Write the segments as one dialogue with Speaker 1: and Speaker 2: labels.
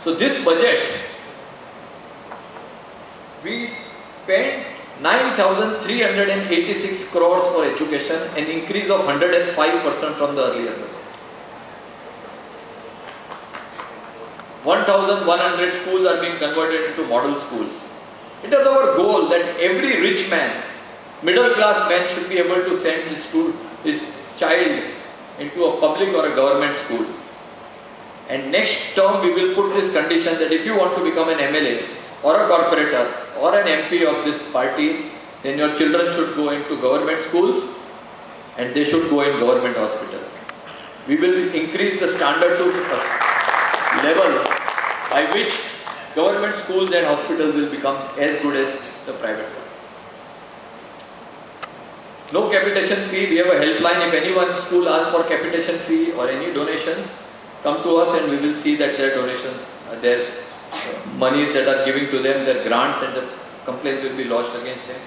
Speaker 1: So this budget, we spent 9,386 crores for education, an increase of 105% from the earlier budget. 1,100 schools are being converted into model schools. It is our goal that every rich man, middle class man should be able to send his child into a public or a government school. And next term we will put this condition that if you want to become an MLA or a corporator or an MP of this party, then your children should go into government schools and they should go in government hospitals. We will increase the standard to level by which government schools and hospitals will become as good as the private ones. No capitation fee. We have a helpline. If anyone school asks for capitation fee or any donations, come to us and we will see that their donations, their monies that are giving to them, their grants and the complaints will be lodged against them.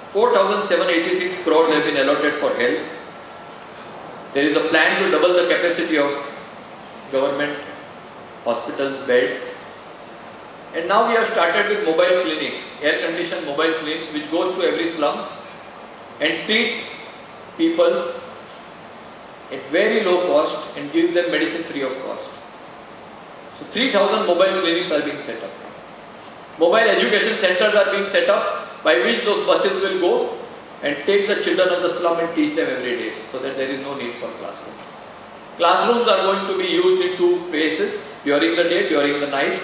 Speaker 1: 4,786 crores have been allotted for health. There is a plan to double the capacity of government hospitals beds. And now we have started with mobile clinics, air-conditioned mobile clinics, which goes to every slum and treats people at very low cost and gives them medicine free of cost. So 3,000 mobile clinics are being set up. Mobile education centers are being set up by which those buses will go and take the children of the slum and teach them every day, so that there is no need for classrooms. Classrooms are going to be used in two phases, during the day, during the night.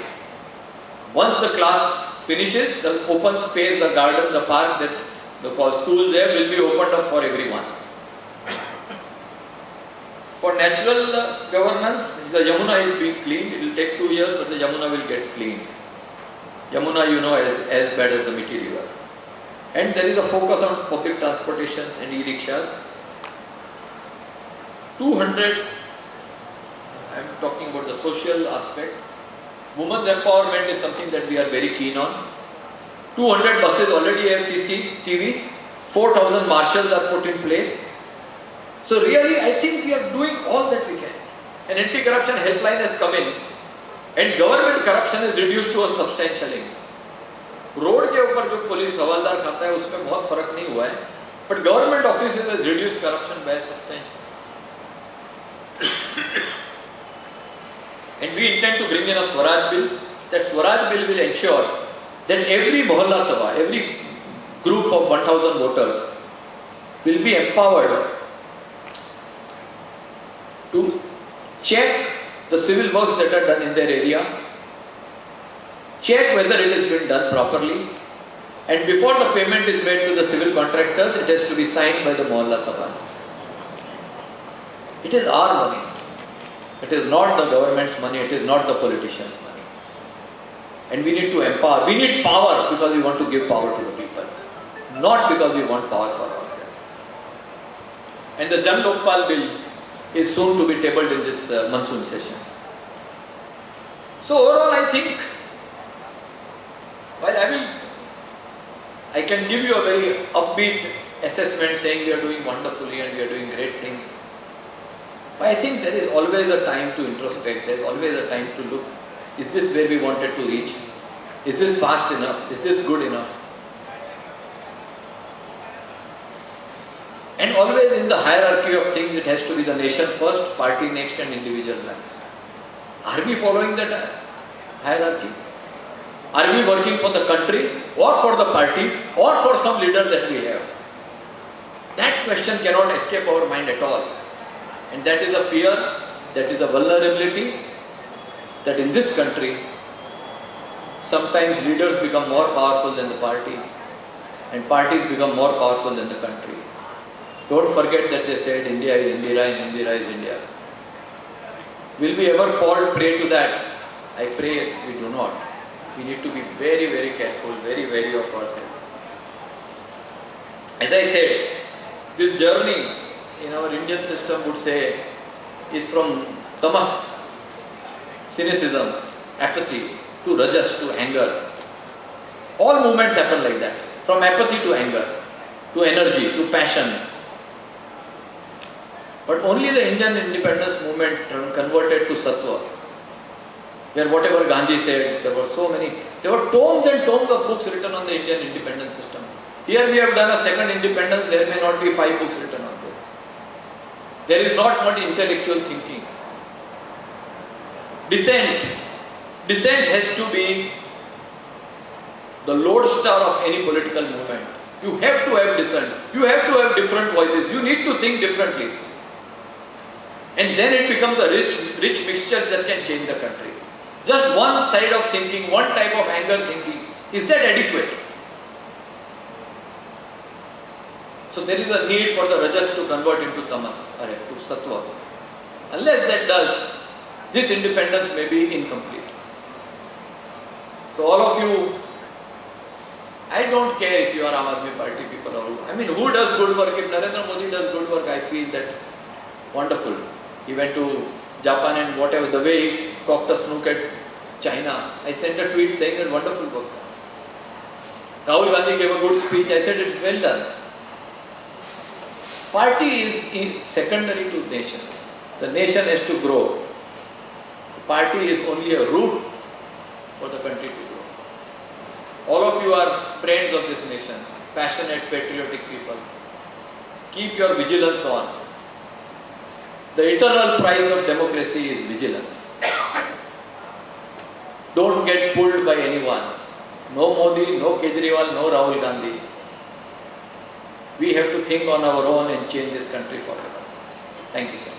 Speaker 1: Once the class finishes, the open space, the garden, the park, that the schools there will be opened up for everyone. For natural governance, the Yamuna is being cleaned. It will take 2 years, but the Yamuna will get cleaned. Yamuna, you know, is as bad as the Miti River. And there is a focus on public transportations and e-rickshaws. 200, I am talking about the social aspect. Women's empowerment is something that we are very keen on. 200 buses already have CCTVs. 4,000 marshals are put in place. So really, I think we are doing all that we can. An anti-corruption helpline has come in, and government corruption is reduced to a substantial level. Road के ऊपर जो police हवलदार खाता है उसमें बहुत फर्क नहीं हुआ है, but government offices has reduced corruption by substantial. And we intend to bring in a Swaraj bill. That Swaraj bill will ensure that every Mohalla Sabha, every group of 1,000 voters will be empowered to check the civil works that are done in their area, check whether it has been done properly, and before the payment is made to the civil contractors, it has to be signed by the Mohalla Sabhas. It is our money. It is not the government's money, it is not the politicians' money. And we need to empower. We need power because we want to give power to the people, not because we want power for ourselves. And the Jan Lokpal bill is soon to be tabled in this monsoon session. So overall, I think, while I can give you a very upbeat assessment saying we are doing wonderfully and we are doing great things, but I think there is always a time to introspect, there is always a time to look, is this where we wanted to reach? Is this fast enough? Is this good enough? And always in the hierarchy of things, it has to be the nation first, party next and individual last. Are we following that hierarchy? Are we working for the country or for the party or for some leader that we have? That question cannot escape our mind at all. And that is a fear, that is a vulnerability, that in this country, sometimes leaders become more powerful than the party and parties become more powerful than the country. Don't forget that they said India is Indira and Indira is India. Will we ever fall prey to that? I pray we do not. We need to be very, very careful, very wary of ourselves. As I said, this journey in our Indian system would say is from tamas, cynicism, apathy, to rajas, to anger. All movements happen like that. From apathy to anger, to energy, to passion. But only the Indian independence movement converted to sattva. where whatever Gandhi said, there were so many, there were tomes and tomes of books written on the Indian independence system. Here we have done a second independence, there may not be 5 books written on this. There is not much intellectual thinking. Dissent has to be the lodestar of any political movement. You have to have dissent. You have to have different voices. You need to think differently. And then it becomes a rich mixture that can change the country. Just one side of thinking, one type of angle thinking, is that adequate? So there is a need for the rajas to convert into tamas, to sattva. Unless that does, this independence may be incomplete. So all of you, I don't care if you are Aam Aadmi Party people or who. I mean, who does good work? If Narendra Modi does good work, I feel that wonderful. He went to Japan and whatever, the way he cocked a snook at China. I sent a tweet saying that wonderful work. Rahul Gandhi gave a good speech. I said it's well done. Party is secondary to nation. The nation has to grow. The party is only a route for the country to grow. All of you are friends of this nation, passionate, patriotic people. Keep your vigilance on. The eternal price of democracy is vigilance. Don't get pulled by anyone. No Modi, no Kejriwal, no Rahul Gandhi. We have to think on our own and change this country forever. Thank you, sir.